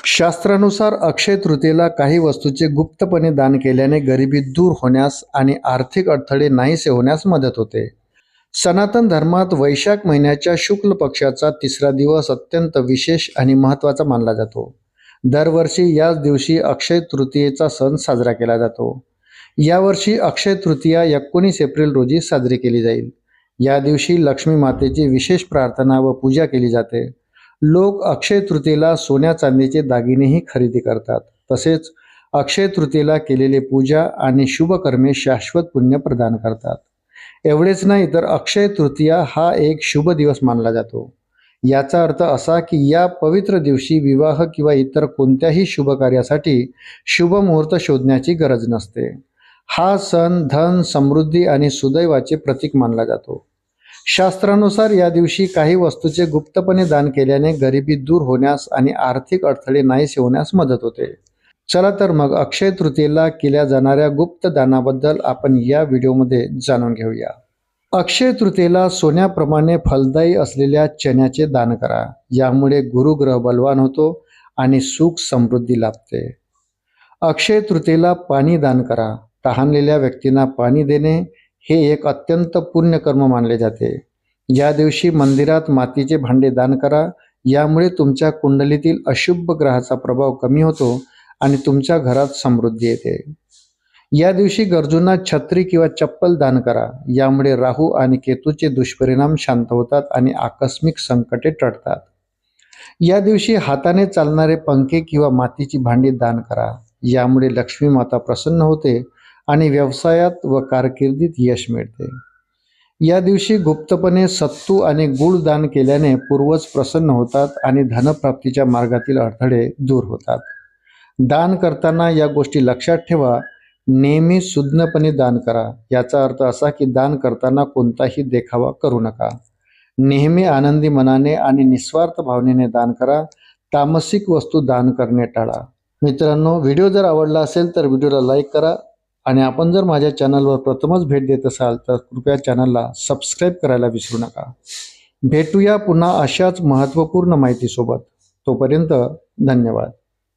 शास्त्रानुसार अक्षय तृतीयेला काही वस्तूचे गुप्तपणे दान केल्याने गरिबी दूर होण्यास आणि आर्थिक अडथळे नाहीसे होण्यास मदत होते. सनातन धर्मात वैशाख महिन्याच्या शुक्ल पक्षाचा तिसरा दिवस अत्यंत विशेष आणि महत्त्वाचा मानला जातो. दरवर्षी याच दिवशी अक्षय तृतीयेचा सण साजरा केला जातो. यावर्षी अक्षय तृतीया 19 एप्रिल रोजी साजरी केली जाईल. या दिवशी लक्ष्मी मातेची विशेष प्रार्थना व पूजा केली जाते. लोक अक्षय तृतीयेला सोन्या चांदीचे दागिनेही खरेदी करतात. तसेच अक्षय तृतीयेला केलेले पूजा आणि शुभकर्मे शाश्वत पुण्य प्रदान करतात. एवढेच नाही तर अक्षय तृतीया हा एक शुभ दिवस मानला जातो. याचा अर्थ असा की या पवित्र दिवशी विवाह किंवा इतर कोणत्याही शुभ कार्यासाठी शुभ मुहूर्त शोधण्याची गरज नसते. हा सण धन, समृद्धी आणि सुदैवाचे प्रतीक मानला जातो. शास्त्रानुसार या दिवशी काही वस्तूचे गुप्तपणे दान केल्याने गरिबी दूर होण्यास आणि आर्थिक अडथळे नाहीसे होण्यास मदत होते. चला तर मग अक्षय तृतीयेला केल्या जाणाऱ्या गुप्त दानाबद्दल आपण या व्हिडिओमध्ये जाणून घेऊया. अक्षय तृतीयेला सोन्याप्रमाणे फलदायी असलेल्या चण्याचे दान करा. यामुळे गुरुग्रह बलवान होतो आणि सुख समृद्धी लाभते. अक्षय तृतीयेला पाणी दान करा. तहानलेल्या व्यक्तींना पाणी देणे हे एक अत्यंत पुण्यकर्म मानले जाते. या दिवशी मंदिरात मातीचे भांडे दान करा. यामुळे तुमच्या कुंडलीतील अशुभ ग्रहाचा प्रभाव कमी होतो आणि तुमच्या घरात समृद्धी येते. या दिवशी गरजूंना छत्री किंवा चप्पल दान करा. यामुळे राहू आणि केतूचे दुष्परिणाम शांत होतात आणि आकस्मिक संकटे टळतात. या दिवशी हाताने चालणारे पंखे किंवा मातीची भांडी दान करा. यामुळे लक्ष्मी माता प्रसन्न होते आणि व्यवसायात व कारकिर्दीत यश मिळते. या दिवशी गुप्तपणे सत्तू आणि गूळ दान केल्याने पूर्वज प्रसन्न होतात आणि धनप्राप्तीच्या मार्गातील अडथळे दूर होतात. दान करताना या गोष्टी लक्षात ठेवा. नेहमी सुज्ञपणे दान करा. याचा अर्थ असा की दान करताना कोणताही देखावा करू नका. नेहमी आनंदी मनाने आणि निस्वार्थ भावनेने दान करा. तामसिक वस्तू दान करणे टाळा. मित्रांनो, व्हिडिओ जर आवडला असेल तर व्हिडिओला लाईक करा आणि आपण जर माझ्या चॅनलवर प्रथमच भेट देत असाल तर कृपया चॅनलला सबस्क्राईब करायला विसरू नका. भेटूया पुन्हा अशाच महत्त्वपूर्ण माहितीसोबत. तोपर्यंत धन्यवाद.